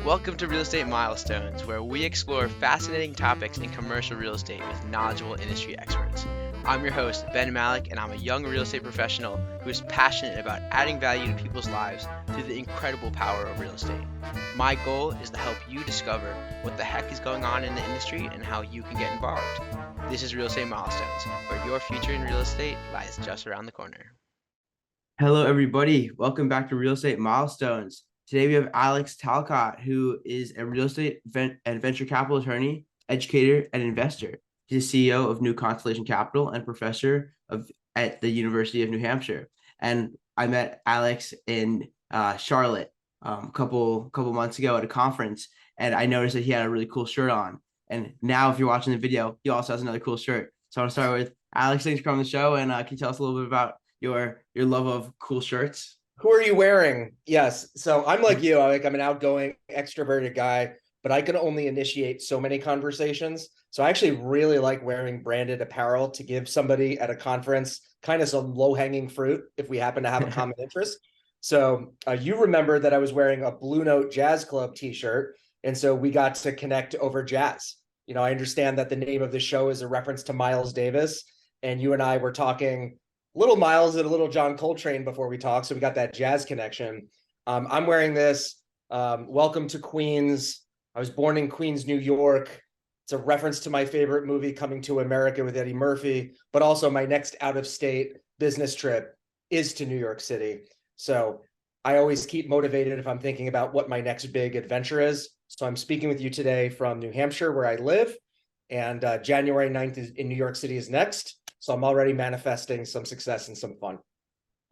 Welcome to Real Estate Milestones, where we explore fascinating topics in commercial real estate with knowledgeable industry experts. I'm your host, Ben Malik, and I'm a young real estate professional who is passionate about adding value to people's lives through the incredible power of real estate. My goal is to help you discover what the heck is going on in the industry and how you can get involved. This is Real Estate Milestones, where your future in real estate lies just around the corner. Hello, everybody. Welcome back to Real Estate Milestones. Today we have Alex Talcott, who is a real estate and venture capital attorney, educator, and investor. He's CEO of New Constellation Capital and professor at the University of New Hampshire. And I met Alex in Charlotte a couple months ago at a conference, and I noticed that he had a really cool shirt on. And now, if you're watching the video, he also has another cool shirt. So I want to start with Alex. Thanks for coming on the show, and can you tell us a little bit about your love of cool shirts? Who are you wearing? Yes. So I'm like you. I'm an outgoing, extroverted guy, but I can only initiate so many conversations. So I actually really like wearing branded apparel to give somebody at a conference kind of some low-hanging fruit if we happen to have a common interest. So you remember that I was wearing a Blue Note Jazz Club t-shirt, and so we got to connect over jazz. You know, I understand that the name of the show is a reference to Miles Davis, and you and I were talking little Miles and a little John Coltrane before we talk, so we got that jazz connection. I'm wearing this. Welcome to Queens. I was born in Queens, New York. It's a reference to my favorite movie, Coming to America with Eddie Murphy, but also my next out-of-state business trip is to New York City. So I always keep motivated if I'm thinking about what my next big adventure is. So I'm speaking with you today from New Hampshire, where I live, and January 9th in New York City is next. So I'm already manifesting some success and some fun.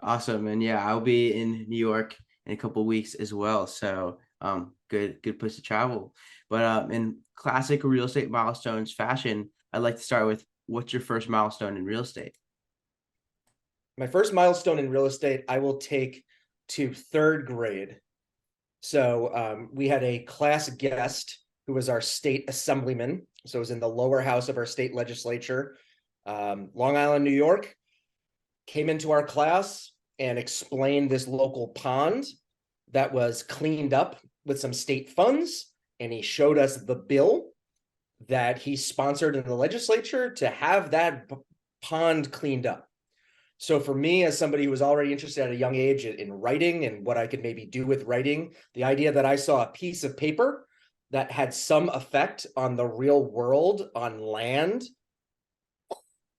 Awesome. And yeah, I'll be in New York in a couple of weeks as well. So good place to travel. But in classic real estate milestones fashion, I'd like to start with, what's your first milestone in real estate? My first milestone in real estate, I will take to third grade. So we had a class guest who was our state assemblyman. So it was in the lower house of our state legislature. Long Island, New York, came into our class and explained this local pond that was cleaned up with some state funds. And he showed us the bill that he sponsored in the legislature to have that pond cleaned up. So for me, as somebody who was already interested at a young age in writing and what I could maybe do with writing, the idea that I saw a piece of paper that had some effect on the real world, on land,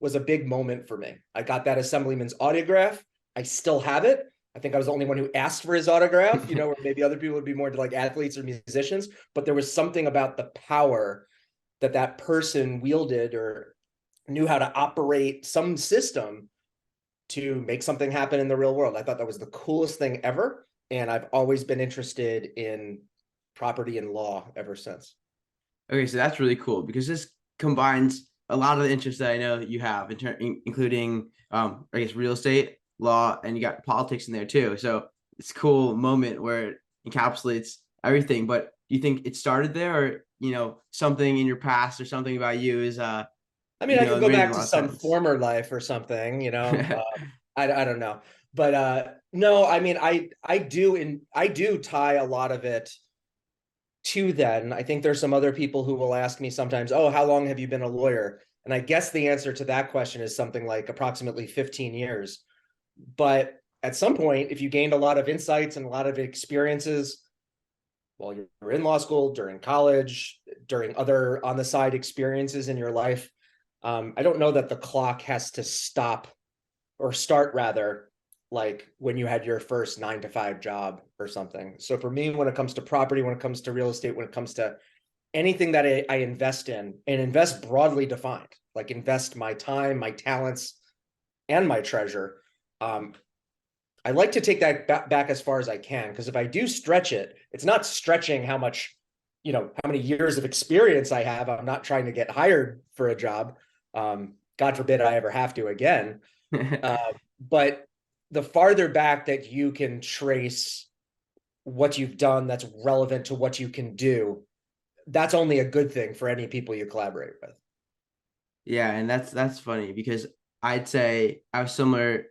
was a big moment for me. I got that assemblyman's autograph. I still have it. I think I was the only one who asked for his autograph, you know, where maybe other people would be more into like athletes or musicians, but there was something about the power that that person wielded or knew how to operate some system to make something happen in the real world. I thought that was the coolest thing ever. And I've always been interested in property and law ever since. Okay, so that's really cool because this combines a lot of the interests that I know you have, including, I guess, real estate, law, and you got politics in there too. So it's a cool moment where it encapsulates everything. But do you think it started there, or something in your past or something about you is I mean, I could go back to some former life or something, I don't know. But no, I mean, I do tie a lot of it to then. I think there's some other people who will ask me sometimes, oh, how long have you been a lawyer? And I guess the answer to that question is something like approximately 15 years. But at some point, if you gained a lot of insights and a lot of experiences while you're in law school, during college, during other on the side experiences in your life, I don't know that the clock has to stop or start rather, like when you had your first 9-to-5 job or something. So for me, when it comes to property, when it comes to real estate, when it comes to anything that I invest in, and invest broadly defined, like invest my time, my talents, and my treasure, I like to take that back as far as I can, because if I do stretch it, it's not stretching how much, how many years of experience I have. I'm not trying to get hired for a job. God forbid I ever have to again. But the farther back that you can trace what you've done that's relevant to what you can do, that's only a good thing for any people you collaborate with. Yeah, and that's funny because I'd say I have a similar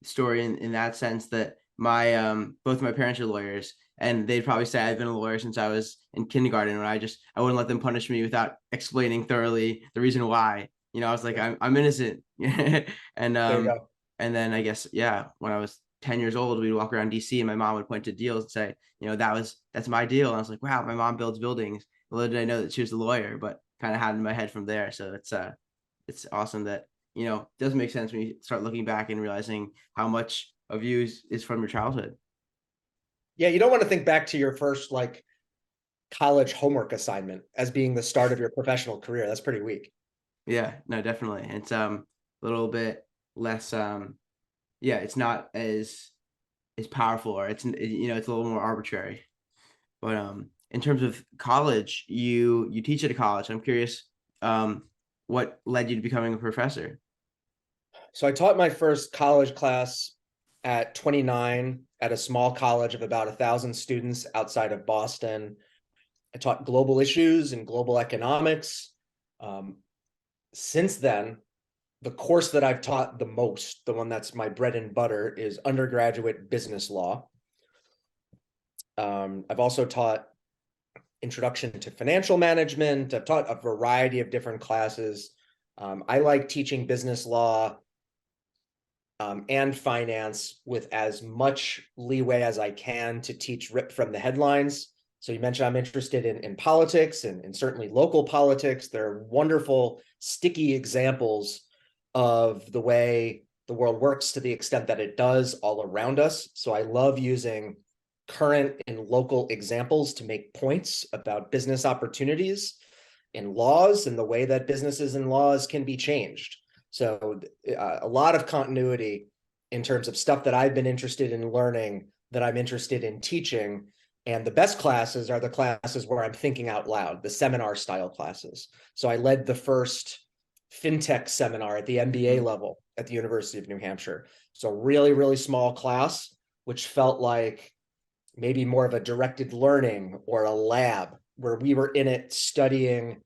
story in that sense that my both my parents are lawyers, and they'd probably say I've been a lawyer since I was in kindergarten, and I wouldn't let them punish me without explaining thoroughly the reason why. I was like, I'm innocent. And There you go. and then I guess, yeah, when I was 10 years old, we'd walk around DC and my mom would point to deals and say, that's my deal. And I was like, wow, my mom builds buildings. Little did I know that she was a lawyer, but kind of had in my head from there. So it's awesome that, it does make sense when you start looking back and realizing how much of you is from your childhood. Yeah, you don't want to think back to your first college homework assignment as being the start of your professional career. That's pretty weak. Yeah, no, definitely. It's a little bit less it's not as powerful, or it's a little more arbitrary. But in terms of college, you teach at a college. I'm curious, what led you to becoming a professor? So I taught my first college class at 29 at a small college of about 1,000 students outside of Boston. I taught global issues and global economics. Since then, the course that I've taught the most, the one that's my bread and butter, is undergraduate business law. I've also taught introduction to financial management. I've taught a variety of different classes. I like teaching business law and finance with as much leeway as I can to teach ripped from the headlines. So you mentioned I'm interested in politics and certainly local politics. There are wonderful, sticky examples of the way the world works to the extent that it does all around us. So I love using current and local examples to make points about business opportunities and laws and the way that businesses and laws can be changed. So a lot of continuity in terms of stuff that I've been interested in learning, that I'm interested in teaching. And the best classes are the classes where I'm thinking out loud, the seminar style classes. So I led the first fintech seminar at the MBA level at the University of New Hampshire. So really, really small class, which felt like maybe more of a directed learning or a lab where we were in it studying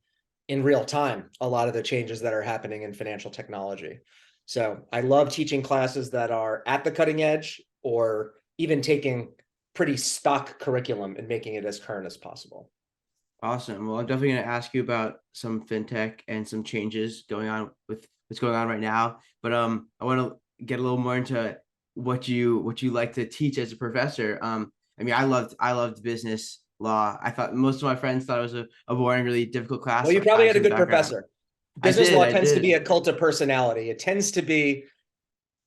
in real time a lot of the changes that are happening in financial technology. So I love teaching classes that are at the cutting edge or even taking pretty stock curriculum and making it as current as possible. Awesome. Well, I'm definitely going to ask you about some fintech and some changes going on with what's going on right now. But I want to get a little more into what you like to teach as a professor. I mean, I loved business law. I thought most of my friends thought it was a boring, really difficult class. Well, you probably had a good professor. Business law tends to be a cult of personality. It tends to be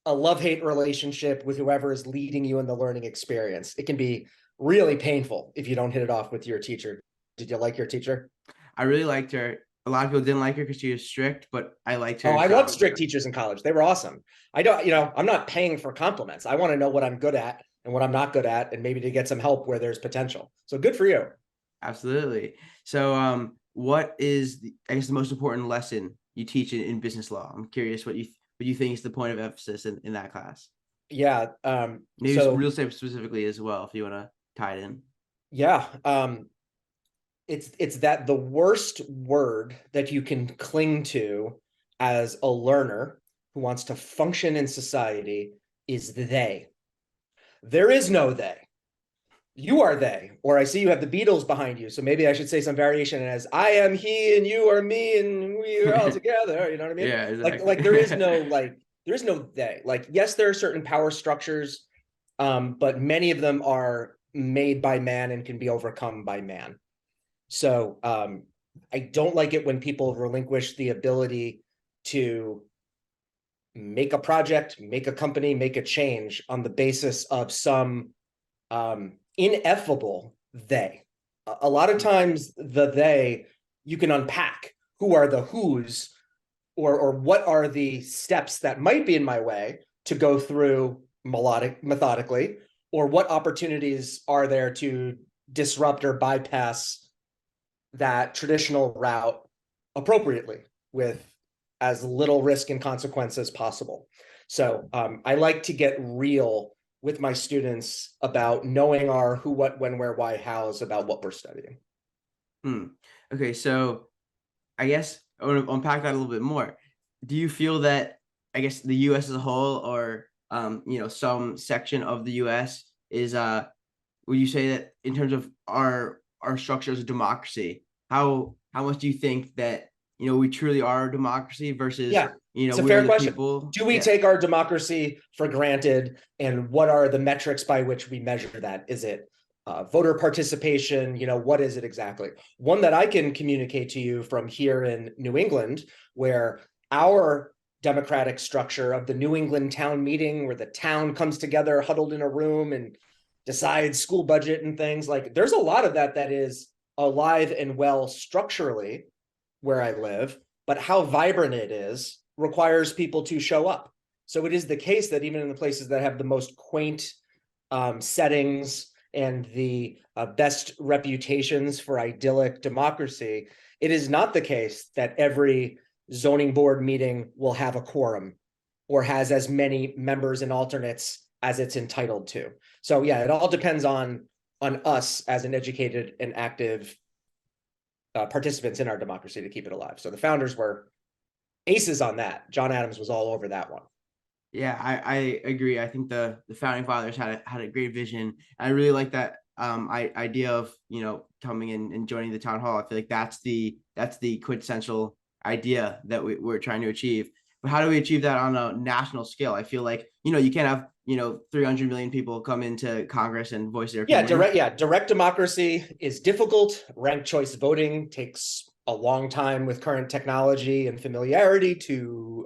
a love-hate relationship with whoever is leading you in the learning experience. It can be really painful if you don't hit it off with your teacher. Did you like your teacher? I really liked her. A lot of people didn't like her because she was strict, but I liked her. Oh, I loved strict teachers in college. They were awesome. I don't, I'm not paying for compliments. I want to know what I'm good at and what I'm not good at, and maybe to get some help where there's potential. So good for you. Absolutely. So what is I guess the most important lesson you teach in business law? I'm curious what you think is the point of emphasis in that class. Yeah. Maybe so, real estate specifically as well, if you want to tie it in. Yeah. It's that the worst word that you can cling to as a learner who wants to function in society is they. There is no they. You are they. Or I see you have the Beatles behind you, so maybe I should say some variation as I am he and you are me and we are all together. You know what I mean? Yeah, exactly. Like there is no they. Like, yes, there are certain power structures, but many of them are made by man and can be overcome by man. So I don't like it when people relinquish the ability to make a project, make a company, make a change on the basis of some ineffable they. A lot of times the they, you can unpack who are the who's or what are the steps that might be in my way to go through methodically, or what opportunities are there to disrupt or bypass that traditional route appropriately with as little risk and consequence as possible. So I like to get real with my students about knowing our who, what, when, where, why, hows about what we're studying. Okay, so I guess I want to unpack that a little bit more. Do you feel that, I guess, the U.S. as a whole, or some section of the U.S. is would you say that in terms of our structure as a democracy, how much do you think that, we truly are a democracy versus, Yeah, it's a we're fair the question. people? Do we take our democracy for granted, and what are the metrics by which we measure that? Is it voter participation? What is it exactly? One that I can communicate to you from here in New England, where our democratic structure of the New England town meeting, where the town comes together huddled in a room and decides school budget and things, like there's a lot of that is alive and well structurally where I live, but how vibrant it is requires people to show up. So it is the case that even in the places that have the most quaint settings and the best reputations for idyllic democracy, it is not the case that every zoning board meeting will have a quorum or has as many members and alternates as it's entitled to. So yeah, it all depends on us as an educated and active participants in our democracy to keep it alive. So the founders were aces on that. John Adams was all over that one. Yeah, I agree. I think the founding fathers had a great vision. I really like that idea of coming in and joining the town hall. I feel like that's the quintessential idea that we're trying to achieve. But how do we achieve that on a national scale? I feel like you can't have 300 million people come into Congress and voice their opinion. Direct democracy is difficult. Ranked choice voting takes a long time with current technology and familiarity to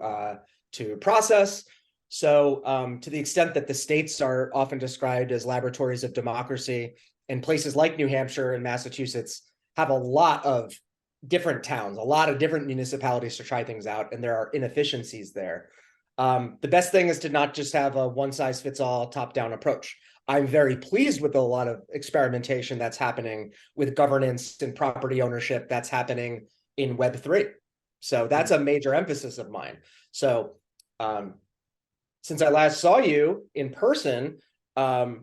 process. So to the extent that the states are often described as laboratories of democracy, and places like New Hampshire and Massachusetts have a lot of different towns, a lot of different municipalities to try things out, and there are inefficiencies there. The best thing is to not just have a one-size-fits-all top-down approach. I'm very pleased with a lot of experimentation that's happening with governance and property ownership that's happening in Web3. So that's a major emphasis of mine. So since I last saw you in person, I've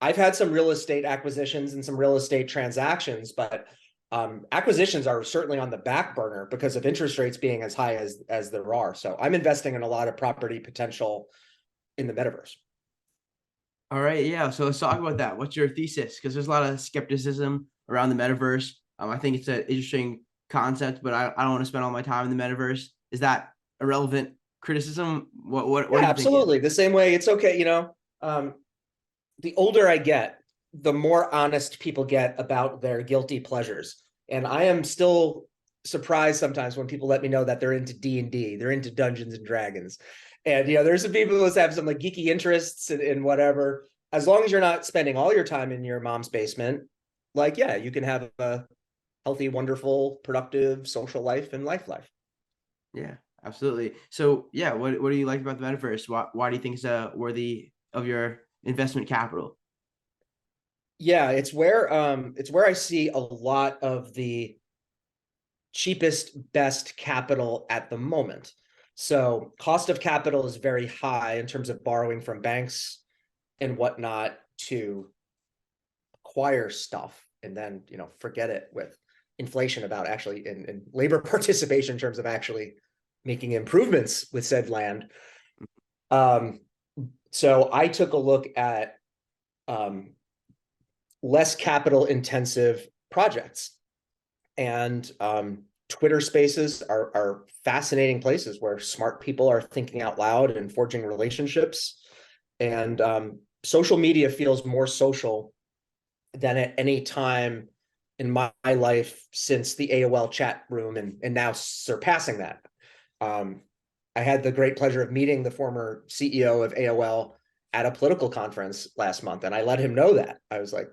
had some real estate acquisitions and some real estate transactions, but acquisitions are certainly on the back burner because of interest rates being as high as there are. So I'm investing in a lot of property potential in the metaverse. All right, yeah. So let's talk about that. What's your thesis? Because there's a lot of skepticism around the metaverse. I think it's an interesting concept, but I don't want to spend all my time in the metaverse. Is that a relevant criticism? What Yeah, absolutely. The same way it's okay. The older I get, the more honest people get about their guilty pleasures. And I am still surprised sometimes when people let me know that they're into D&D, they're into Dungeons and Dragons. And, there's some people who have some like geeky interests in whatever. As long as you're not spending all your time in your mom's basement, you can have a healthy, wonderful, productive social life and life. Yeah, absolutely. So yeah, what do you like about the metaverse? Why do you think it's worthy of your investment capital? Yeah, it's where I see a lot of the cheapest, best capital at the moment. So cost of capital is very high in terms of borrowing from banks and whatnot to acquire stuff, and then forget it with inflation about actually in labor participation in terms of actually making improvements with said land. So I took a look at less capital intensive projects, and Twitter spaces are fascinating places where smart people are thinking out loud and forging relationships. And social media feels more social than at any time in my life since the AOL chat room, and now surpassing that. I had the great pleasure of meeting the former CEO of AOL at a political conference last month, and I let him know that. I was like,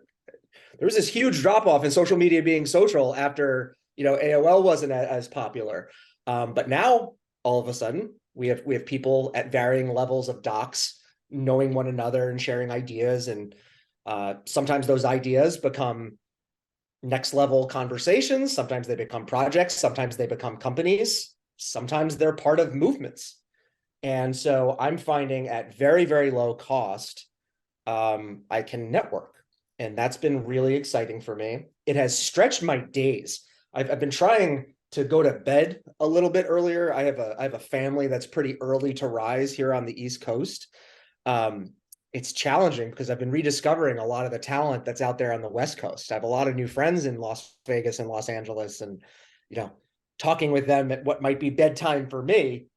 there was this huge drop off in social media being social after AOL wasn't as popular, but now all of a sudden we have people at varying levels of docs knowing one another and sharing ideas, and sometimes those ideas become next level conversations, sometimes they become projects, sometimes they become companies, sometimes they're part of movements. And so I'm finding at very, very low cost, I can network. And that's been really exciting for me. It has stretched my days. I've been trying to go to bed a little bit earlier. I have a family that's pretty early to rise here on the East Coast. it's challenging because I've been rediscovering a lot of the talent that's out there on the West Coast. I have a lot of new friends in Las Vegas and Los Angeles, and talking with them at what might be bedtime for me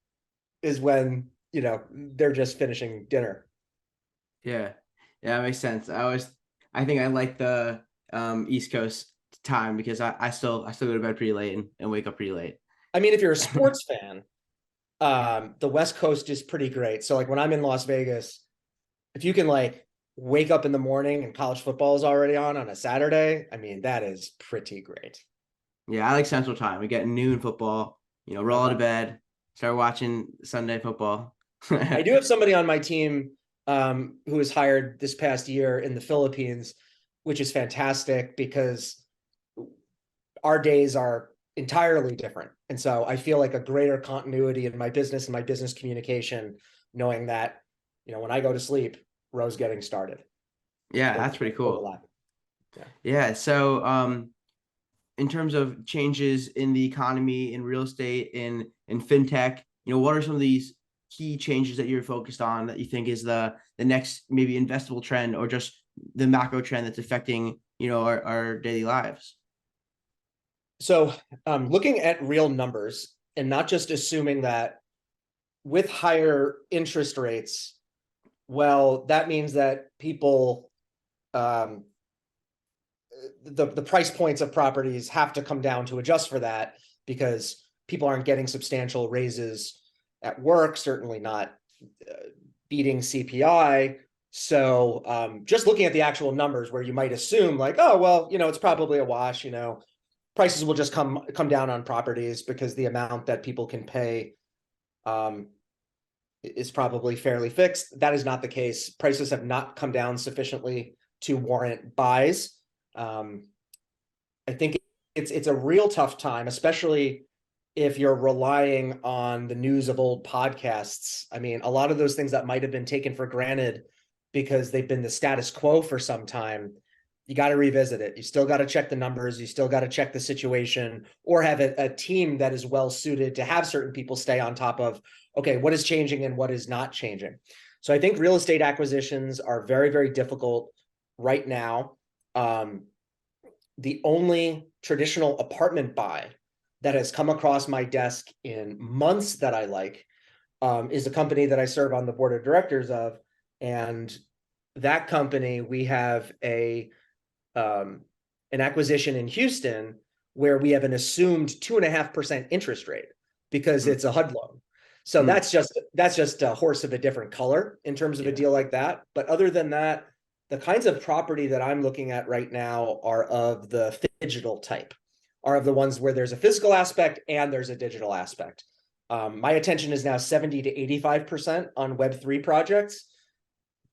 is when they're just finishing dinner. Yeah, that makes sense. I think I like the East Coast time because I still go to bed pretty late and wake up pretty late. I mean, if you're a sports fan, the West Coast is pretty great. So like when I'm in Las Vegas, if you can like wake up in the morning and college football is already on a Saturday, I mean, that is pretty great. Yeah, I like Central Time. We get noon football, roll out of bed, start watching Sunday football. I do have somebody on my team who was hired this past year in the Philippines, which is fantastic because our days are entirely different. And so I feel like a greater continuity in my business and my business communication, knowing that, when I go to sleep, Ro's getting started. Yeah, that's pretty cool. Yeah. So, in terms of changes in the economy, in real estate, in fintech, what are some of these key changes that you're focused on that you think is the next maybe investable trend or just the macro trend that's affecting, our daily lives? So looking at real numbers and not just assuming that with higher interest rates, well, that means that people, the price points of properties have to come down to adjust for that because people aren't getting substantial raises at work, certainly not beating CPI. So just looking at the actual numbers where you might assume like, oh, well, it's probably a wash, prices will just come down on properties because the amount that people can pay is probably fairly fixed. That is not the case. Prices have not come down sufficiently to warrant buys. I think it's a real tough time, especially if you're relying on the news of old podcasts. I mean, a lot of those things that might have been taken for granted because they've been the status quo for some time, you got to revisit it. You still got to check the numbers. You still got to check the situation or have a team that is well suited to have certain people stay on top of, okay, what is changing and what is not changing. So I think real estate acquisitions are very, very difficult right now. The only traditional apartment buy that has come across my desk in months that I like is a company that I serve on the board of directors of. And that company, we have an acquisition in Houston where we have an assumed 2.5% interest rate because it's a HUD loan. So that's just a horse of a different color in terms of a deal like that. But other than that, the kinds of property that I'm looking at right now are of the digital type, are of the ones where there's a physical aspect and there's a digital aspect. My attention is now 70 to 85% on Web3 projects,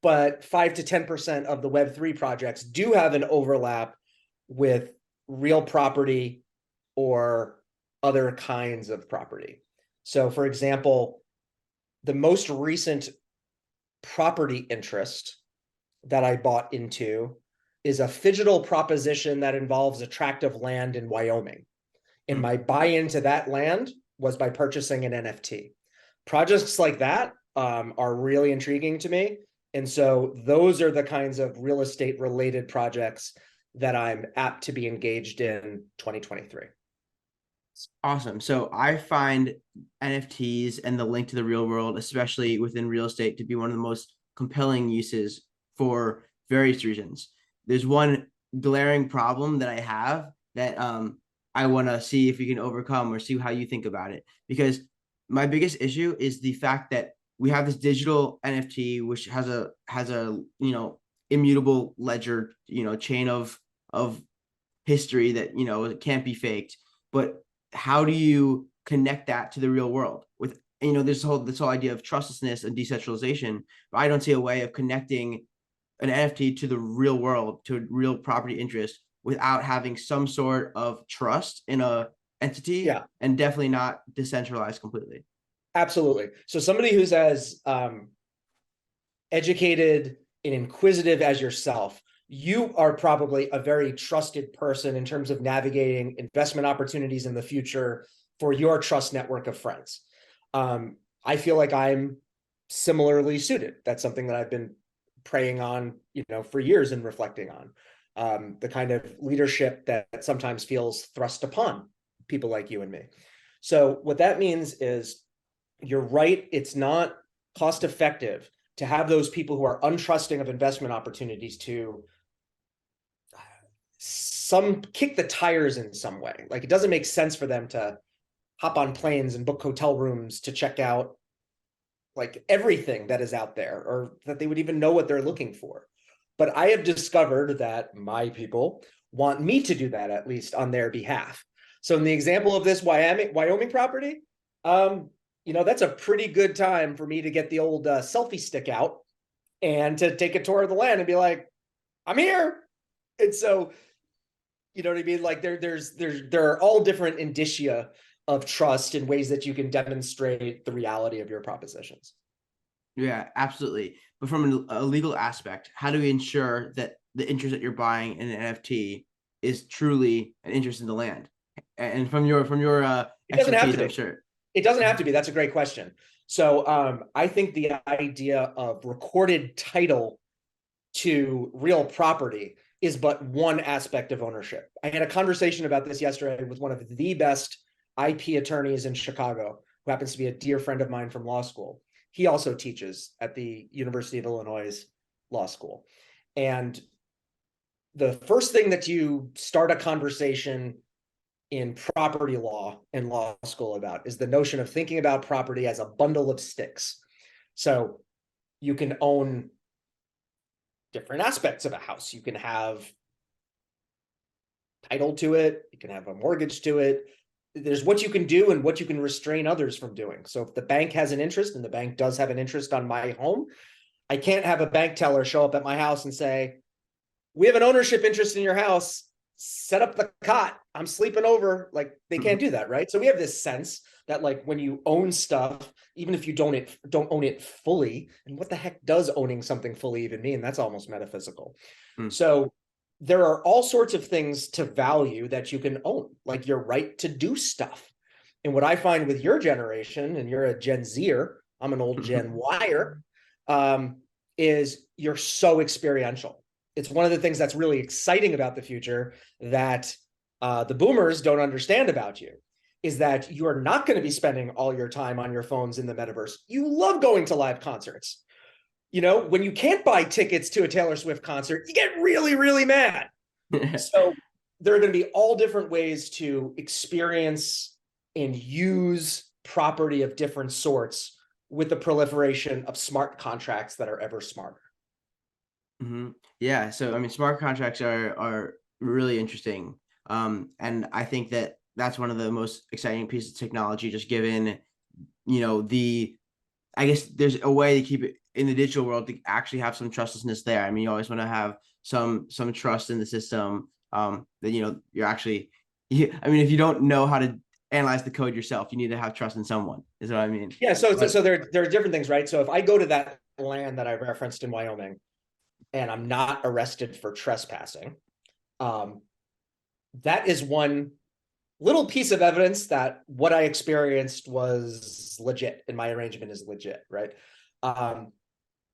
but 5 to 10% of the Web3 projects do have an overlap with real property or other kinds of property. So for example, the most recent property interest that I bought into is a phygital proposition that involves a tract of land in Wyoming. And my buy-in to that land was by purchasing an NFT. Projects like that are really intriguing to me. And so those are the kinds of real estate related projects that I'm apt to be engaged in 2023. Awesome. So I find NFTs and the link to the real world, especially within real estate, to be one of the most compelling uses for various reasons. There's one glaring problem that I have that I want to see if you can overcome or see how you think about it. Because my biggest issue is the fact that we have this digital NFT, which has a immutable ledger, chain of history that, it can't be faked. But how do you connect that to the real world with, this whole idea of trustlessness and decentralization? But I don't see a way of connecting an NFT to the real world, to a real property interest, without having some sort of trust in a entity, and definitely not decentralized completely. Absolutely. So somebody who's as educated and inquisitive as yourself, you are probably a very trusted person in terms of navigating investment opportunities in the future for your trust network of friends. I feel like I'm similarly suited. That's something that I've been preying on, for years and reflecting on, the kind of leadership that sometimes feels thrust upon people like you and me. So what that means is, you're right, it's not cost effective to have those people who are untrusting of investment opportunities to kick the tires in some way. Like, it doesn't make sense for them to hop on planes and book hotel rooms to check out like everything that is out there, or that they would even know what they're looking for. But I have discovered that my people want me to do that, at least on their behalf. So in the example of this Wyoming property, that's a pretty good time for me to get the old selfie stick out and to take a tour of the land and be like, I'm here. And so, you know what I mean? Like, there are all different indicia of trust in ways that you can demonstrate the reality of your propositions. Yeah, absolutely. But from a legal aspect, how do we ensure that the interest that you're buying in an NFT is truly an interest in the land? And from your it doesn't have to be. I'm sure it doesn't have to be. That's a great question. So I think the idea of recorded title to real property is but one aspect of ownership. I had a conversation about this yesterday with one of the best IP attorneys in Chicago, who happens to be a dear friend of mine from law school. He also teaches at the University of Illinois Law School. And the first thing that you start a conversation in property law and law school about is the notion of thinking about property as a bundle of sticks. So you can own different aspects of a house. You can have title to it. You can have a mortgage to it. There's what you can do and what you can restrain others from doing. So if the bank has an interest, and the bank does have an interest on my home, I can't have a bank teller show up at my house and say, we have an ownership interest in your house, set up the cot, I'm sleeping over. Like, they can't do that, right? So we have this sense that, like, when you own stuff, even if you don't own it fully, and what the heck does owning something fully even mean? That's almost metaphysical. So there are all sorts of things to value that you can own, like your right to do stuff. And what I find with your generation, and you're a Gen Zer, I'm an old Gen Yer, is you're so experiential. It's one of the things that's really exciting about the future that the boomers don't understand about you, is that you are not going to be spending all your time on your phones in the metaverse. You love going to live concerts. When you can't buy tickets to a Taylor Swift concert, you get really, really mad. So there are going to be all different ways to experience and use property of different sorts with the proliferation of smart contracts that are ever smarter. Mm-hmm. Yeah. So, I mean, smart contracts are really interesting. And I think that that's one of the most exciting pieces of technology, just given, I guess there's a way to keep it in the digital world to actually have some trustlessness there. I mean, you always want to have some trust in the system, that, you're actually, I mean, if you don't know how to analyze the code yourself, you need to have trust in someone, is what I mean. Yeah. So there are different things, right? So if I go to that land that I referenced in Wyoming and I'm not arrested for trespassing, that is one little piece of evidence that what I experienced was legit and my arrangement is legit, right?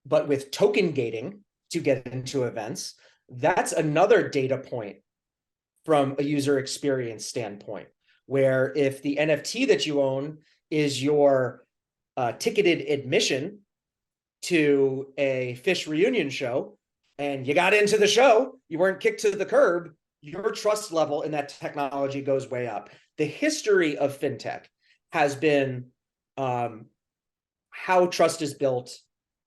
But with token gating to get into events, that's another data point from a user experience standpoint, where if the NFT that you own is your ticketed admission to a Fish reunion show, and you got into the show, you weren't kicked to the curb, your trust level in that technology goes way up. The history of fintech has been how trust is built,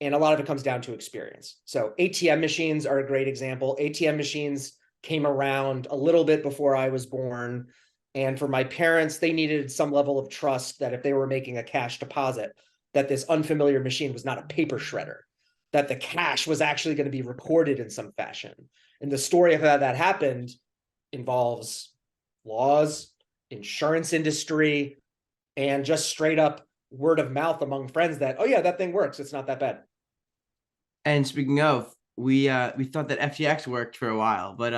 and a lot of it comes down to experience. So ATM machines are a great example. ATM machines came around a little bit before I was born. And for my parents, they needed some level of trust that if they were making a cash deposit, that this unfamiliar machine was not a paper shredder, that the cash was actually going to be recorded in some fashion. And the story of how that happened involves laws, insurance industry, and just straight up word of mouth among friends that, oh yeah, that thing works. It's not that bad. And speaking of, we thought that FTX worked for a while, but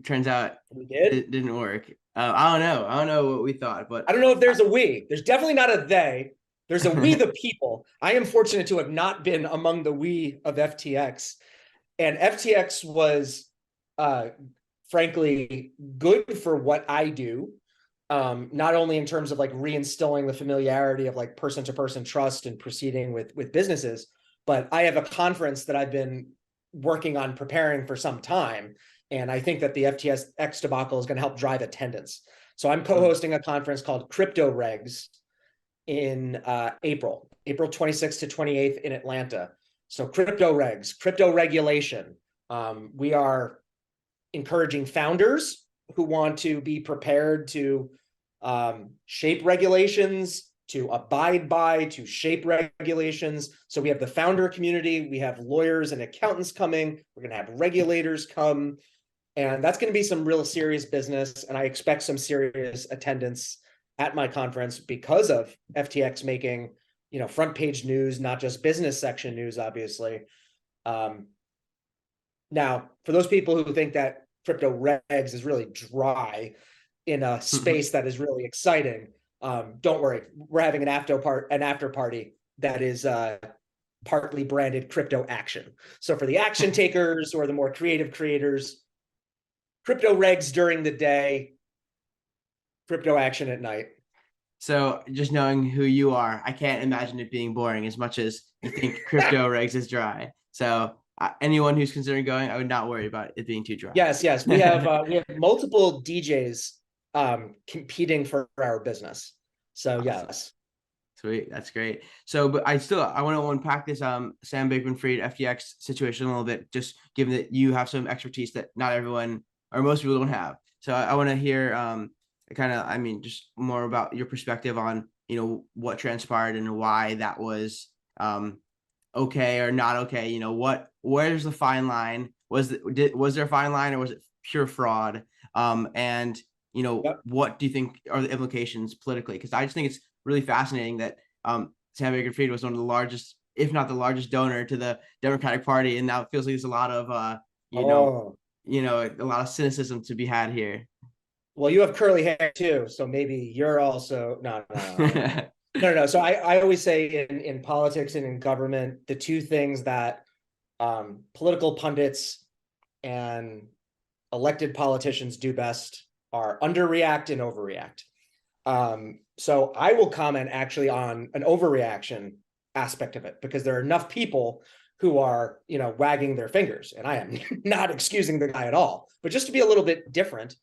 turns out it didn't work. I don't know what we thought, but I don't know if there's a we. There's definitely not a they. There's a we the people. I am fortunate to have not been among the we of FTX. And FTX was, frankly, good for what I do. Not only in terms of like reinstilling the familiarity of like person-to-person trust and proceeding with businesses, but I have a conference that I've been working on preparing for some time. And I think that the FTX debacle is going to help drive attendance. So I'm co-hosting a conference called Crypto Regs in April 26th to 28th in Atlanta. So crypto regs, crypto regulation. We are encouraging founders who want to be prepared to shape regulations, to abide by, to shape regulations. So we have the founder community, we have lawyers and accountants coming, we're going to have regulators come, and that's going to be some real serious business. And I expect some serious attendance at my conference because of FTX making, front page news, not just business section news, obviously. Now, for those people who think that crypto regs is really dry in a space that is really exciting, don't worry. We're having an after party that is partly branded crypto action. So for the action takers or the more creative creators, crypto regs during the day, crypto action at night. So just knowing who you are, I can't imagine it being boring as much as you think crypto regs is dry. So anyone who's considering going, I would not worry about it being too dry. Yes. We have multiple DJs competing for our business. So awesome. Yes. Sweet. That's great. So, but I want to unpack this Sam Bankman-Fried FTX situation a little bit, just given that you have some expertise that not everyone or most people don't have. So I want to hear just more about your perspective on, what transpired and why that was okay or not okay. Where's the fine line? Was there a fine line, or was it pure fraud? And what do you think are the implications politically? Because I just think it's really fascinating that Sam Bankman-Fried was one of the largest, if not the largest, donor to the Democratic Party, and now it feels like there's a lot of a lot of cynicism to be had here. Well, you have curly hair too, so maybe you're also no. No. So I always say in politics and in government, the two things that political pundits and elected politicians do best are underreact and overreact. So I will comment actually on an overreaction aspect of it, because there are enough people who are, wagging their fingers, and I am not excusing the guy at all, but just to be a little bit different.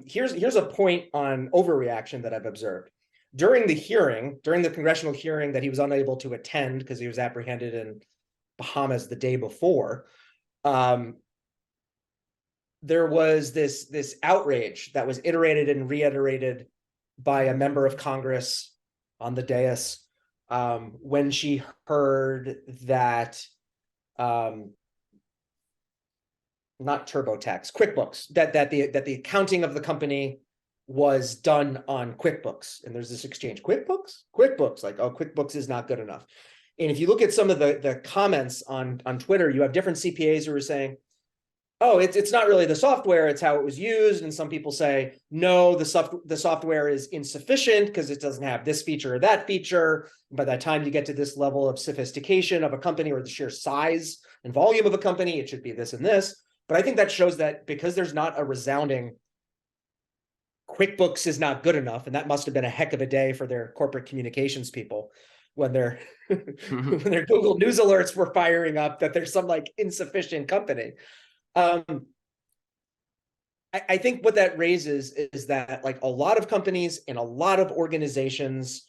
Here's a point on overreaction that I've observed. During the congressional hearing that he was unable to attend because he was apprehended in Bahamas the day before, there was this outrage that was iterated and reiterated by a member of Congress on the dais when she heard that not TurboTax, QuickBooks, that the accounting of the company was done on QuickBooks. And there's this exchange, QuickBooks, like, oh, QuickBooks is not good enough. And if you look at some of the comments on Twitter, you have different CPAs who are saying, oh, it's not really the software, it's how it was used. And some people say, no, the software is insufficient because it doesn't have this feature or that feature. And by the time you get to this level of sophistication of a company or the sheer size and volume of a company, it should be this and this. But I think that shows that because there's not a resounding QuickBooks is not good enough, and that must have been a heck of a day for their corporate communications people when their when their Google News alerts were firing up that there's some like insufficient company. I think what that raises is that like a lot of companies and a lot of organizations,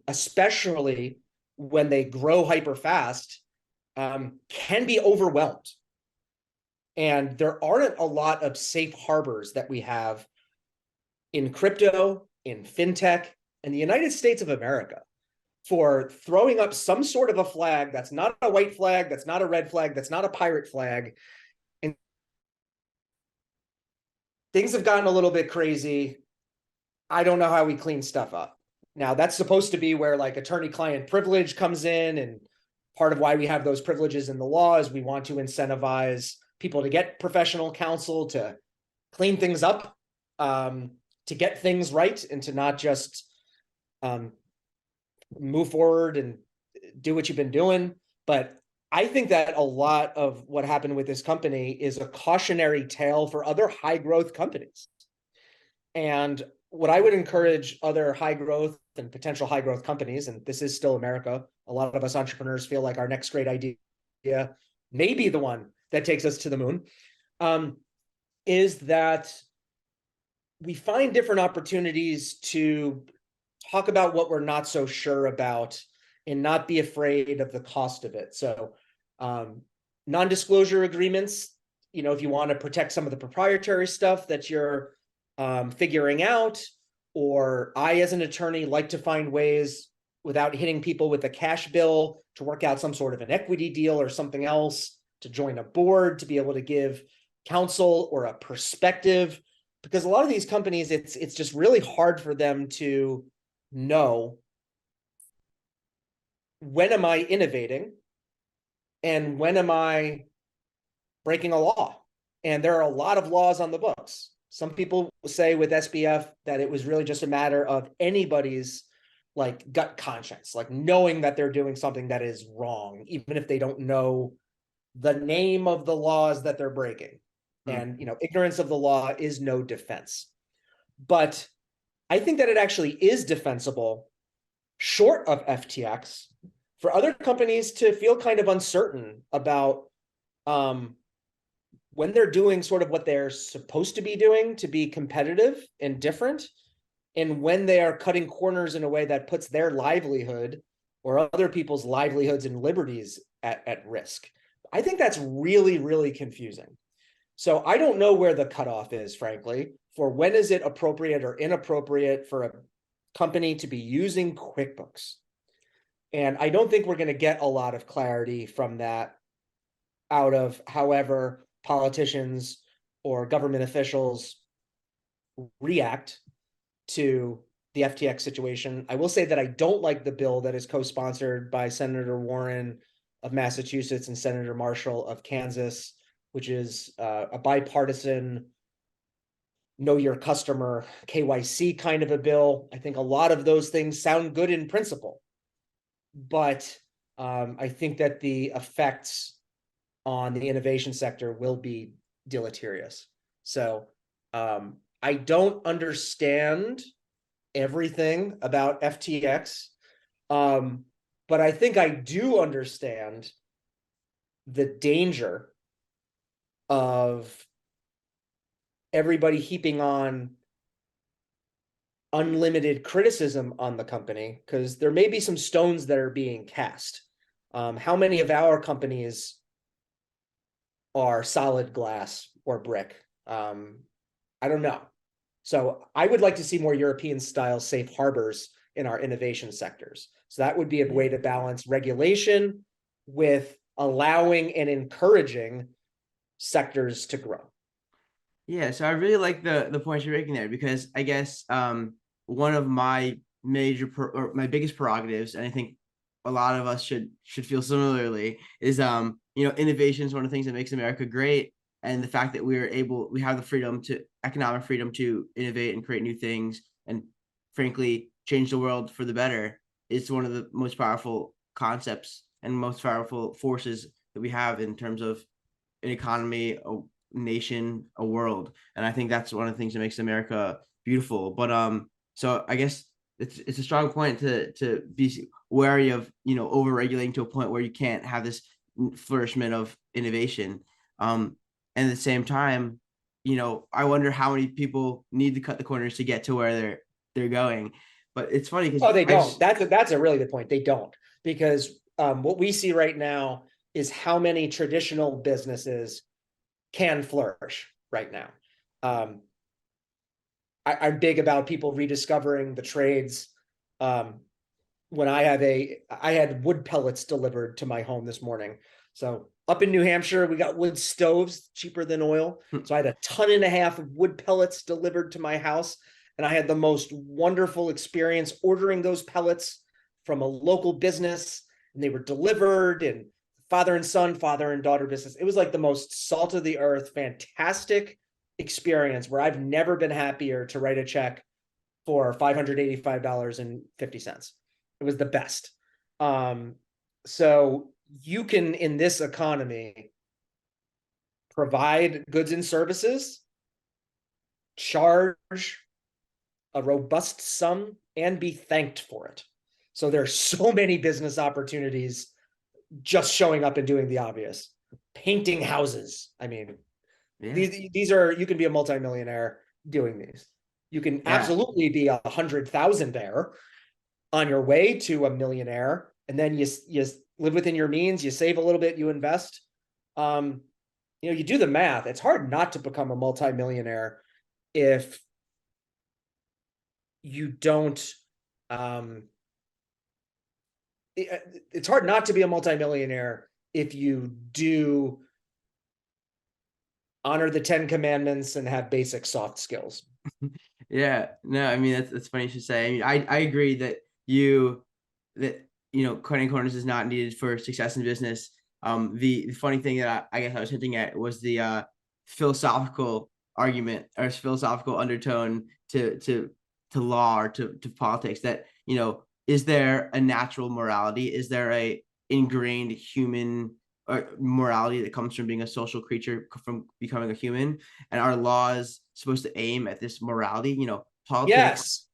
especially when they grow hyper fast, can be overwhelmed. And there aren't a lot of safe harbors that we have in crypto, in fintech, in the United States of America for throwing up some sort of a flag that's not a white flag, that's not a red flag, that's not a pirate flag. And things have gotten a little bit crazy. I don't know how we clean stuff up. Now, that's supposed to be where like attorney-client privilege comes in, and part of why we have those privileges in the law is we want to incentivize people to get professional counsel to clean things up, to get things right, and to not just move forward and do what you've been doing. But I think that a lot of what happened with this company is a cautionary tale for other high growth companies. And what I would encourage other high growth and potential high growth companies, and this is still America, a lot of us entrepreneurs feel like our next great idea may be the one that takes us to the moon, is that we find different opportunities to talk about what we're not so sure about and not be afraid of the cost of it. So non-disclosure agreements, if you want to protect some of the proprietary stuff that you're figuring out, or I, as an attorney, like to find ways without hitting people with a cash bill to work out some sort of an equity deal or something else, to join a board, to be able to give counsel or a perspective, because a lot of these companies, it's just really hard for them to know, when am I innovating and when am I breaking a law? And there are a lot of laws on the books. Some people say with SBF that it was really just a matter of anybody's like gut conscience, like knowing that they're doing something that is wrong, even if they don't know the name of the laws that they're breaking. And, ignorance of the law is no defense. But I think that it actually is defensible, short of FTX, for other companies to feel kind of uncertain about when they're doing sort of what they're supposed to be doing to be competitive and different, and when they are cutting corners in a way that puts their livelihood or other people's livelihoods and liberties at risk. I think that's really, really confusing. So I don't know where the cutoff is, frankly, for when is it appropriate or inappropriate for a company to be using QuickBooks. And I don't think we're going to get a lot of clarity from that out of however politicians or government officials react to the FTX situation. I will say that I don't like the bill that is co-sponsored by Senator Warren of Massachusetts and Senator Marshall of Kansas, which is a bipartisan know your customer KYC kind of a bill. I think a lot of those things sound good in principle, but I think that the effects on the innovation sector will be deleterious. So I don't understand everything about FTX, but I think I do understand the danger of everybody heaping on unlimited criticism on the company, because there may be some stones that are being cast. How many of our companies are solid glass or brick? I don't know. So I would like to see more European style safe harbors in our innovation sectors. So that would be a way to balance regulation with allowing and encouraging sectors to grow. Yeah, so I really like the points you're making there, because I guess one of my my biggest prerogatives, and I think a lot of us should feel similarly, is innovation is one of the things that makes America great, and the fact that we have the economic freedom to innovate and create new things and frankly change the world for the better is one of the most powerful concepts and most powerful forces that we have in terms of an economy, a nation, a world. And I think that's one of the things that makes America beautiful. But so I guess it's a strong point to be wary of over-regulating to a point where you can't have this flourishment of innovation. And at the same time, I wonder how many people need to cut the corners to get to where they're going. But it's funny because they don't. That's a really good point. They don't, because what we see right now is how many traditional businesses can flourish right now. I'm big about people rediscovering the trades. When I had wood pellets delivered to my home this morning. So up in New Hampshire, we got wood stoves cheaper than oil. So I had 1.5 tons of wood pellets delivered to my house. And I had the most wonderful experience ordering those pellets from a local business, and they were delivered, and father and son, father and daughter business. It was like the most salt of the earth, fantastic experience where I've never been happier to write a check for $585.50. It was the best. So you can, in this economy, provide goods and services, charge a robust sum, and be thanked for it. So there's so many business opportunities just showing up and doing the obvious. Painting houses. I mean, these are, you can be a multimillionaire doing these. You can absolutely be 100,000 there on your way to a millionaire, and then you live within your means, you save a little bit, you invest. You do the math. It's hard not to become a multimillionaire if you don't. It's hard not to be a multimillionaire if you do honor the 10 commandments and have basic soft skills. Yeah, no, I mean, that's funny you should say. I mean, I agree that cutting corners is not needed for success in business. The funny thing that I guess I was hinting at was the philosophical argument or philosophical undertone to law or to politics, that, is there a natural morality? Is there a ingrained human morality that comes from being a social creature, from becoming a human? And are laws supposed to aim at this morality? Politics. Yes.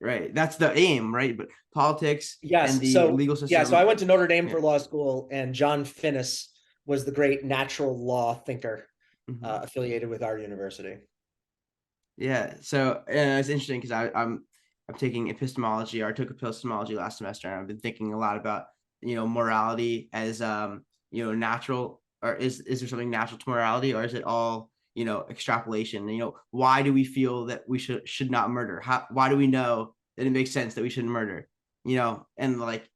Right. That's the aim, right? But politics and the legal system. Yeah. So I went to Notre Dame for law school, and John Finnis was the great natural law thinker affiliated with our university. Yeah. So it's interesting because I'm taking epistemology, or I took epistemology last semester, and I've been thinking a lot about, morality as, natural, or is there something natural to morality, or is it all, extrapolation? Why do we feel that we should not murder? Why do we know that it makes sense that we shouldn't murder? And like,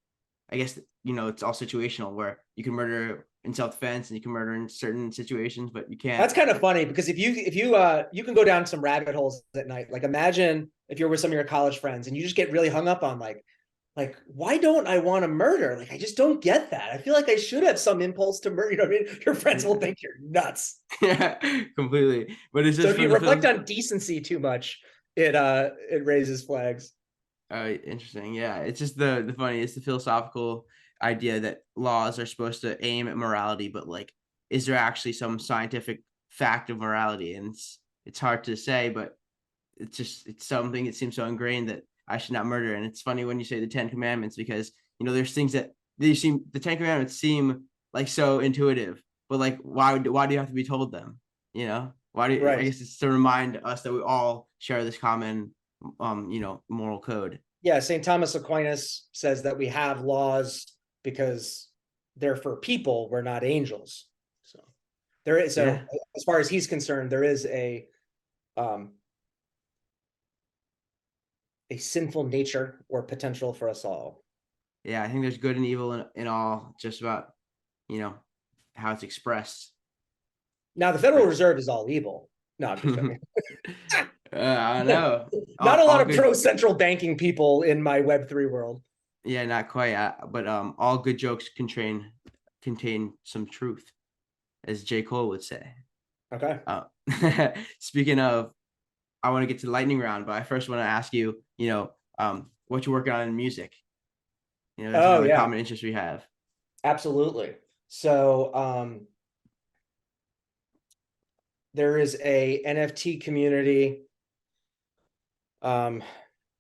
I guess, it's all situational, where you can murder in self-defense and you can murder in certain situations, but you can't. That's kind of funny, because if you can go down some rabbit holes at night. Like, imagine if you're with some of your college friends and you just get really hung up on like, why don't I want to murder? Like, I just don't get that. I feel like I should have some impulse to murder. You know what I mean? Your friends will think you're nuts. Yeah, completely. But it's just, so if you reflect on decency too much, it raises flags. Interesting. Yeah, it's just the funny. It's the philosophical idea that laws are supposed to aim at morality, but like, is there actually some scientific fact of morality? And it's hard to say, but it's something that seems so ingrained that I should not murder. And it's funny when you say the 10 commandments, because there's things that the 10 commandments seem like so intuitive, but like, why do you have to be told them? Why do I guess it's to remind us that we all share this common moral code. Yeah, St. Thomas Aquinas says that we have laws because they're for people, we're not angels. So there is, as far as he's concerned, there is a sinful nature or potential for us all. Yeah, I think there's good and evil in all, just about, how it's expressed. Now, the Federal Reserve is all evil. No, I'm just joking. I don't know. Not a lot of pro-central banking people in my Web3 world. Yeah, not quite. But all good jokes contain some truth, as J. Cole would say. Okay. Speaking of, I want to get to the lightning round, but I first want to ask you, what you're working on in music. That's a common interest we have. Absolutely. So there is a NFT community that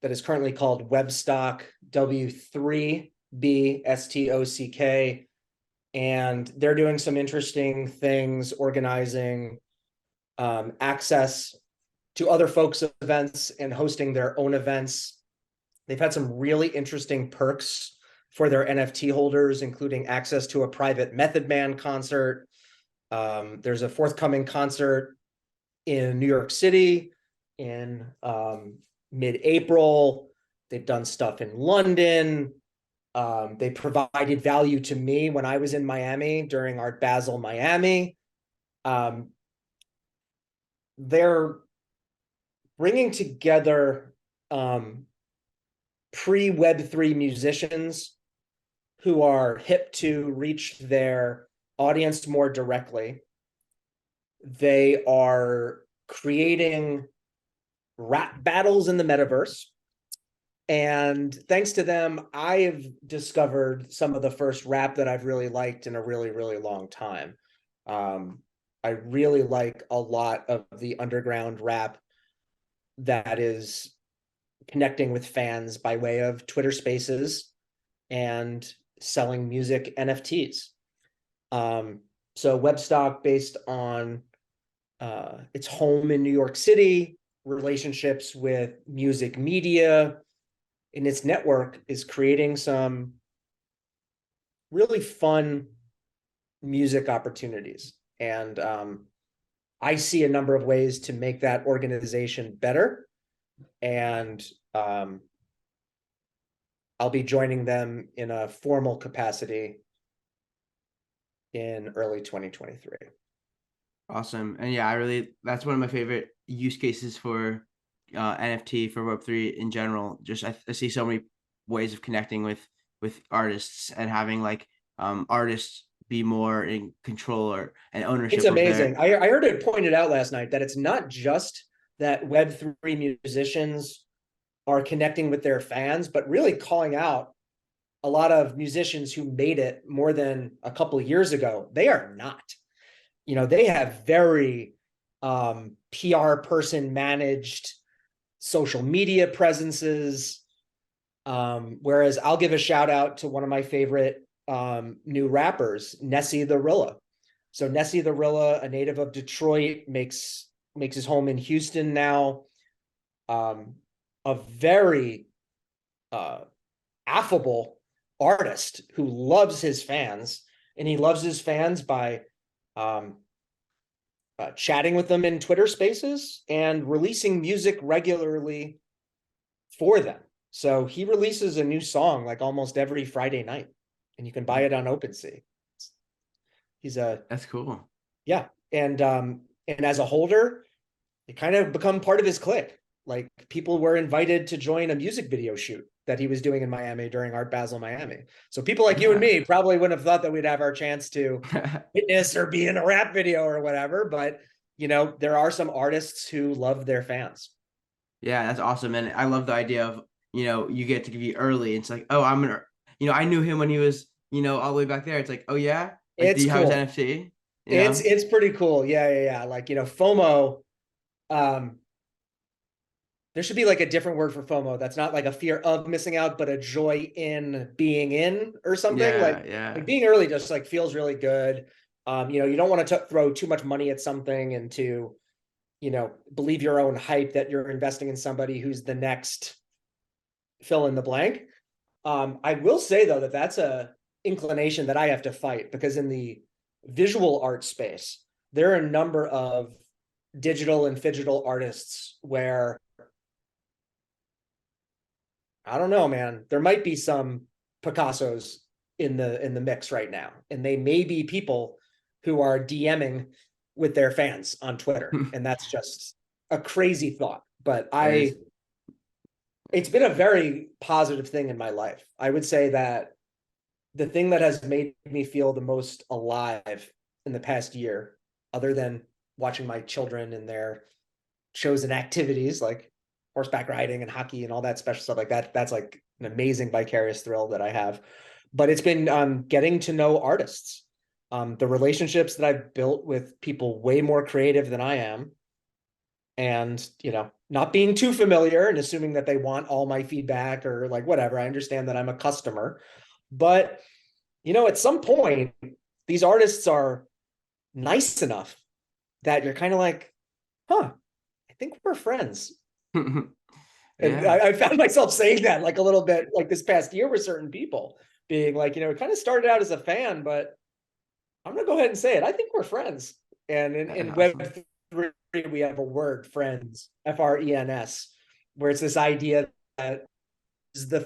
is currently called Webstock, W3BSTOCK, and they're doing some interesting things, organizing access to other folks' events and hosting their own events. They've had some really interesting perks for their NFT holders, including access to a private Method Man concert. There's a forthcoming concert in New York City in mid-April. They've done stuff in London. They provided value to me when I was in Miami during Art Basel Miami. They're bringing together pre-Web3 musicians who are hip to reach their audience more directly. They are creating rap battles in the metaverse. And thanks to them, I have discovered some of the first rap that I've really liked in a really, really long time. I really like a lot of the underground rap that is connecting with fans by way of Twitter Spaces and selling music NFTs. So Webstock, based on its home in New York City, relationships with music media in its network, is creating some really fun music opportunities. And I see a number of ways to make that organization better. And I'll be joining them in a formal capacity in early 2023. Awesome. And yeah, that's one of my favorite use cases for NFT, for Web3 in general. Just I see so many ways of connecting with artists and having like artists be more in control and ownership. It's amazing. I heard it pointed out last night that it's not just that Web3 musicians are connecting with their fans, but really calling out a lot of musicians who made it more than a couple of years ago. They are not. They have very PR person managed social media presences. Whereas I'll give a shout out to one of my favorite new rappers, Nessie the Rilla. So Nessie the Rilla, a native of Detroit, makes his home in Houston now. A very affable artist who loves his fans, and he loves his fans by chatting with them in Twitter Spaces and releasing music regularly for them. So he releases a new song like almost every Friday night, and you can buy it on OpenSea. That's cool. Yeah, and as a holder, it kind of become part of his clique. Like, people were invited to join a music video shoot that he was doing in Miami during Art Basel Miami. So people like you and me probably wouldn't have thought that we'd have our chance to witness or be in a rap video or whatever. But, there are some artists who love their fans. Yeah, that's awesome. And I love the idea of, you get to be early. It's like, oh, I knew him when he was, all the way back there. It's like, oh yeah. Like, it's do you cool. have his NFT? It's pretty cool. Yeah. Like, FOMO, there should be like a different word for FOMO. That's not like a fear of missing out, but a joy in being in or something. Like being early just like feels really good. You don't want to throw too much money at something and to, believe your own hype that you're investing in somebody who's the next fill in the blank. I will say though, that's a inclination that I have to fight, because in the visual art space, there are a number of digital and phygital artists where, I don't know, man, there might be some Picassos in the mix right now, and they may be people who are DMing with their fans on Twitter, and that's just a crazy thought. But it's been a very positive thing in my life. I would say that the thing that has made me feel the most alive in the past year, other than watching my children and their chosen activities like horseback riding and hockey and all that special stuff like that, that's like an amazing vicarious thrill that I have. But it's been getting to know artists, the relationships that I've built with people way more creative than I am, and not being too familiar and assuming that they want all my feedback or like whatever. I understand that I'm a customer, but at some point these artists are nice enough that you're kind of like, I think we're friends. And I found myself saying that like a little bit like this past year with certain people, being like, it kind of started out as a fan, but I'm gonna go ahead and say it. I think we're friends. And in awesome. Web3, we have a word, friends, FRENS, where it's this idea that is the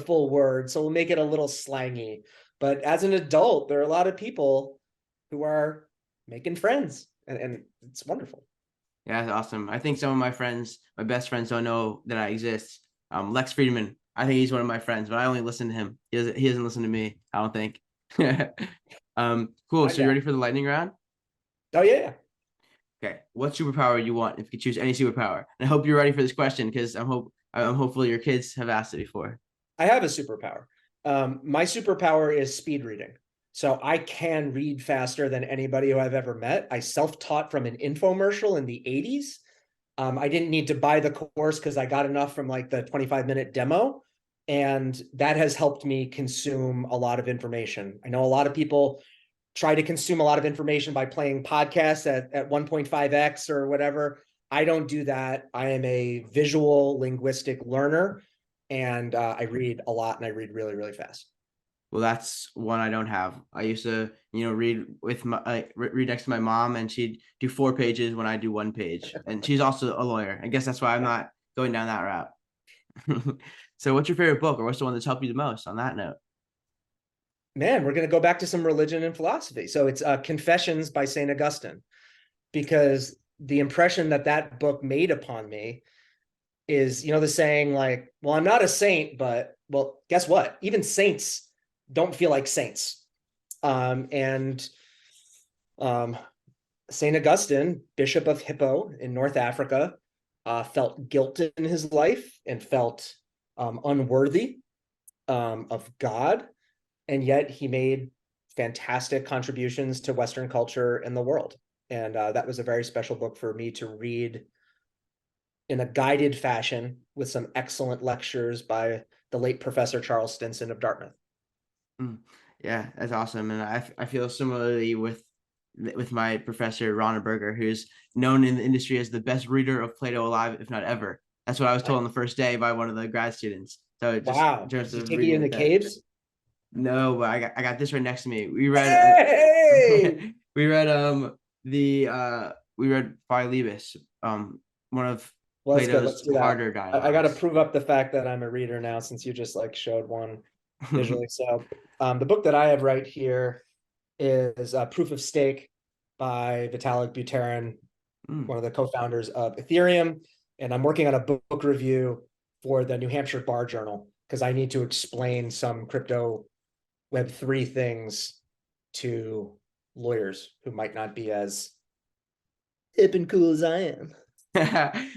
full word. So we'll make it a little slangy. But as an adult, there are a lot of people who are making friends, and it's wonderful. Yeah, that's awesome. I think some of my best friends don't know that I exist. Lex Friedman, I think he's one of my friends, but I only listen to him. He doesn't listen to me, I don't think. Cool. So you ready for the lightning round? Oh yeah. Okay. What superpower you want if you could choose any superpower? And I hope you're ready for this question, because I'm hopefully your kids have asked it before. I have a superpower. My superpower is speed reading. So I can read faster than anybody who I've ever met. I self-taught from an infomercial in the 80s. I didn't need to buy the course because I got enough from like the 25-minute demo. And that has helped me consume a lot of information. I know a lot of people try to consume a lot of information by playing podcasts at 1.5x or whatever. I don't do that. I am a visual linguistic learner, and I read a lot, and I read really, really fast. Well, that's one I don't have. I used to, read read next to my mom, and she'd do 4 pages when I do 1 page. And she's also a lawyer. I guess that's why I'm not going down that route. So what's your favorite book, or what's the one that's helped you the most on that note? Man, we're going to go back to some religion and philosophy. So it's Confessions by St. Augustine, because the impression that book made upon me is, the saying like, well, I'm not a saint, but well, guess what? Even saints don't feel like saints. And St. Augustine, Bishop of Hippo in North Africa, felt guilt in his life and felt unworthy of God. And yet he made fantastic contributions to Western culture and the world. And that was a very special book for me to read in a guided fashion with some excellent lectures by the late Professor Charles Stinson of Dartmouth. Yeah, that's awesome. And I feel similarly with my professor, Ron Berger, who's known in the industry as the best reader of Plato alive, if not ever. That's what I was told on the first day by one of the grad students. So just wow, did you take you in the caves? No, but I got this right next to me. We read we read Philebus, one of Plato's harder dialogues. I got to prove up the fact that I'm a reader now, since you just like showed one visually. So the book that I have right here is Proof of Stake by Vitalik Buterin, one of the co-founders of Ethereum. And I'm working on a book review for the New Hampshire Bar Journal, because I need to explain some crypto Web3 things to lawyers who might not be as hip and cool as I am.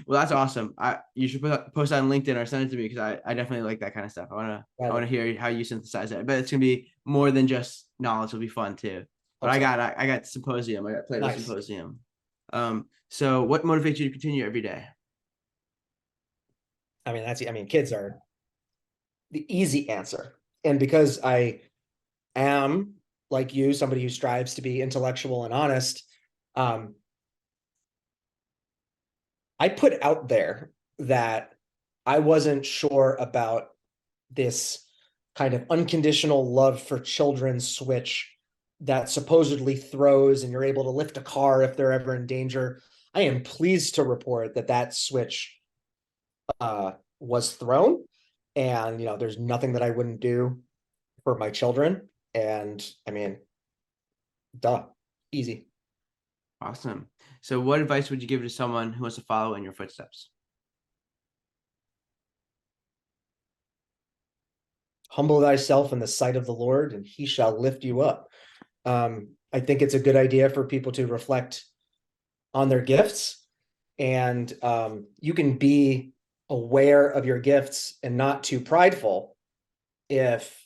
Well, that's awesome. You should post that on LinkedIn or send it to me, because I definitely like that kind of stuff. I want to hear how you synthesize it. But it's gonna be more than just knowledge. It'll be fun too. But I got Symposium. I got Plato Symposium. So what motivates you to continue every day? Kids are the easy answer. And because I am, like you, somebody who strives to be intellectual and honest, I put out there that I wasn't sure about this kind of unconditional love for children switch that supposedly throws and you're able to lift a car if they're ever in danger. I am pleased to report that switch was thrown, and there's nothing that I wouldn't do for my children. And easy. Awesome. So what advice would you give to someone who wants to follow in your footsteps? Humble thyself in the sight of the Lord, and he shall lift you up. I think it's a good idea for people to reflect on their gifts, and you can be aware of your gifts and not too prideful if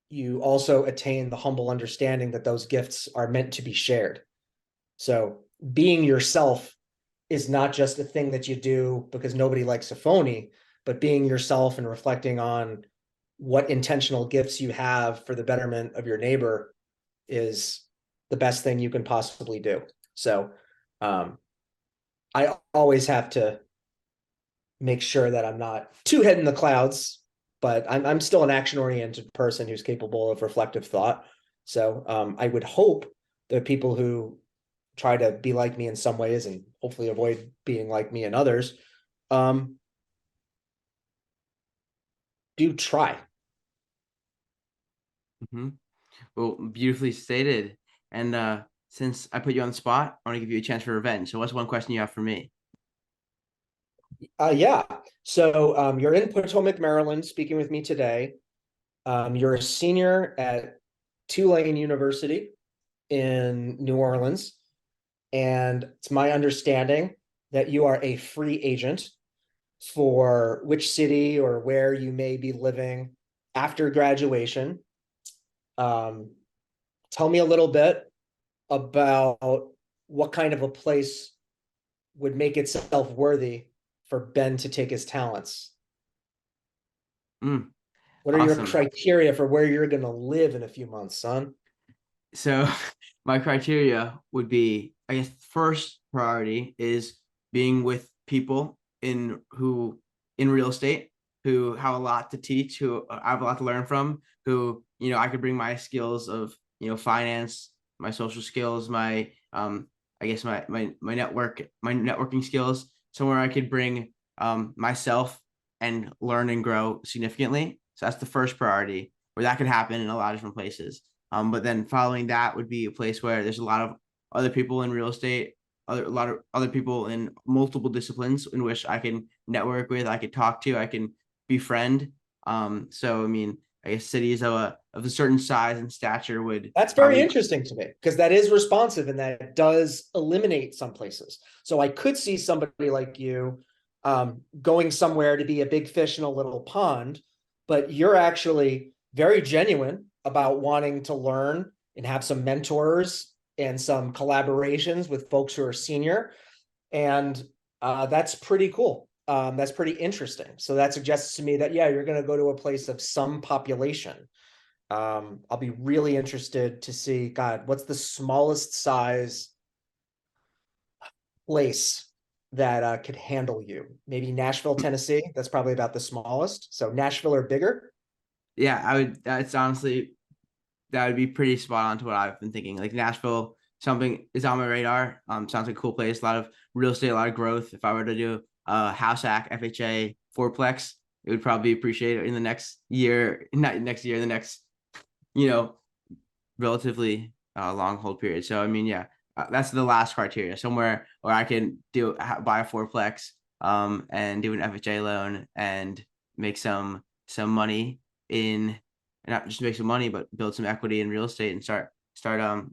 you also attain the humble understanding that those gifts are meant to be shared. So being yourself is not just a thing that you do because nobody likes a phony, but being yourself and reflecting on what intentional gifts you have for the betterment of your neighbor is the best thing you can possibly do. So I always have to make sure that I'm not too head in the clouds, but I'm still an action-oriented person who's capable of reflective thought. So I would hope that people who try to be like me in some ways and hopefully avoid being like me in others, do try. Well, beautifully stated. And since I put you on the spot, I want to give you a chance for revenge. So what's one question you have for me? Yeah. So you're in Potomac, Maryland, speaking with me today. You're a senior at Tulane University in New Orleans. And it's my understanding that you are a free agent for which city or where you may be living after graduation. Tell me a little bit about what kind of a place would make itself worthy for Ben to take his talents. What are your criteria for where you're going to live in a few months, son? So my criteria would be, I guess, first priority is being with people in real estate who have a lot to teach, who I have a lot to learn from, who, I could bring my skills of, finance, my social skills, my I guess my networking skills, somewhere I could bring myself and learn and grow significantly. So that's the first priority, where that could happen in a lot of different places. But then following that would be a place where there's a lot of other people in real estate, a lot of other people in multiple disciplines in which I can network with, I could talk to, I can befriend. So I mean, I guess cities of a certain size and stature would. That's very interesting to me, because that is responsive and that does eliminate some places. So I could see somebody like you going somewhere to be a big fish in a little pond, but you're actually very genuine about wanting to learn and have some mentors and some collaborations with folks who are senior. And that's pretty cool. That's pretty interesting. So that suggests to me that, yeah, you're going to go to a place of some population. I'll be really interested to see, God, what's the smallest size place that could handle you? Maybe Nashville, Tennessee. That's probably about the smallest. So Nashville or bigger. Yeah, I would. That's honestly, that would be pretty spot on to what I've been thinking. Like Nashville, something is on my radar. Sounds like a cool place. A lot of real estate, a lot of growth. If I were to do house hack, FHA, fourplex, it would probably appreciate it in the next year, not next year, the next, relatively long hold period. So I mean, yeah, that's the last criteria. Somewhere where I can buy a fourplex, and do an FHA loan and make some money in, not just make some money, but build some equity in real estate and start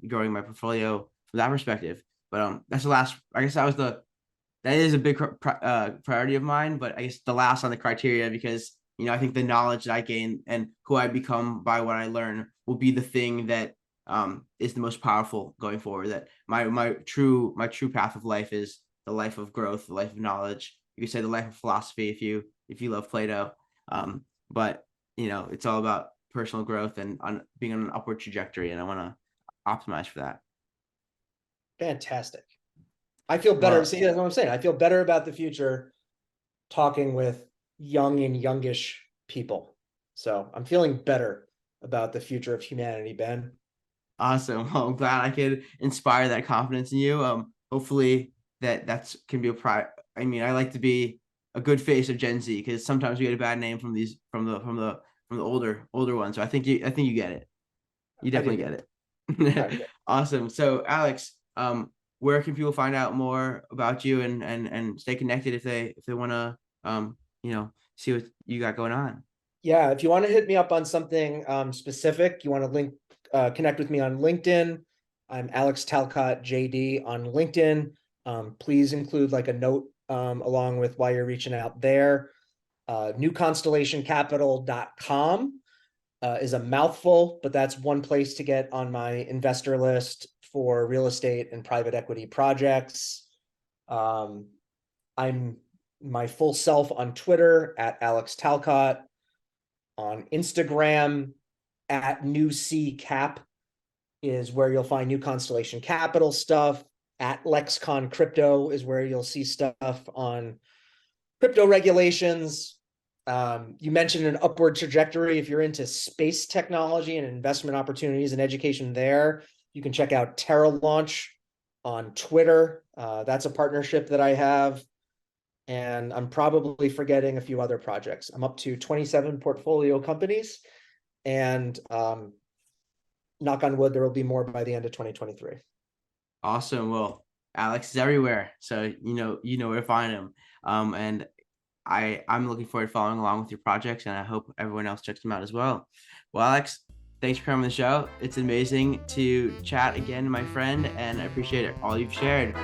growing my portfolio from that perspective. But that's the last. I guess that is a big priority of mine. But I guess the last on the criteria, because I think the knowledge that I gain and who I become by what I learn will be the thing that is the most powerful going forward. That my true path of life is the life of growth, the life of knowledge. You could say the life of philosophy if you love Plato. But it's all about personal growth and being on an upward trajectory, and I want to optimize for that. Fantastic. I feel better. Well, see, that's what I'm saying. I feel better about the future talking with young and youngish people. So I'm feeling better about the future of humanity, Ben. Awesome. Well, I'm glad I could inspire that confidence in you. Hopefully that's can be I mean, I like to be a good face of Gen Z, because sometimes we get a bad name from the older ones. So I think you get it. You definitely get it. Awesome. So Alex, where can people find out more about you and stay connected if they want to see what you got going on? Yeah, if you want to hit me up on something specific, you want to connect with me on LinkedIn. I'm Alex Talcott JD on LinkedIn. Please include like a note along with why you're reaching out there. newconstellationcapital.com is a mouthful, but that's one place to get on my investor list for real estate and private equity projects. I'm my full self on Twitter at Alex Talcott, on Instagram at NewCCap is where you'll find New Constellation Capital stuff. At LexCon Crypto is where you'll see stuff on crypto regulations. You mentioned an upward trajectory. If you're into space technology and investment opportunities and education there, you can check out Terra Launch on Twitter. That's a partnership that I have. And I'm probably forgetting a few other projects. I'm up to 27 portfolio companies, and knock on wood, there will be more by the end of 2023. Awesome. Well, Alex is everywhere, so you know where to find him. And I'm looking forward to following along with your projects, and I hope everyone else checks them out as well. Well, Alex, thanks for coming on the show. It's amazing to chat again, my friend, and I appreciate it all you've shared.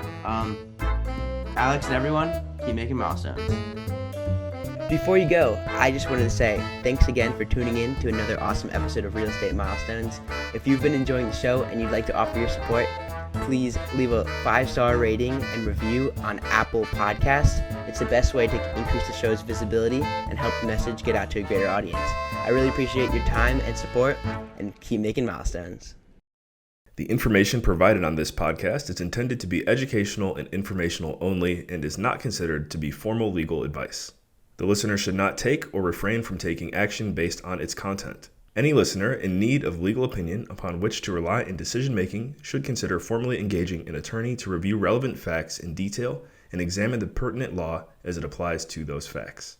Alex and everyone, keep making milestones. Before you go, I just wanted to say thanks again for tuning in to another awesome episode of Real Estate Milestones. If you've been enjoying the show and you'd like to offer your support, please leave a 5-star rating and review on Apple Podcasts. It's the best way to increase the show's visibility and help the message get out to a greater audience. I really appreciate your time and support, and keep making milestones. The information provided on this podcast is intended to be educational and informational only and is not considered to be formal legal advice. The listener should not take or refrain from taking action based on its content. Any listener in need of legal opinion upon which to rely in decision-making should consider formally engaging an attorney to review relevant facts in detail and examine the pertinent law as it applies to those facts.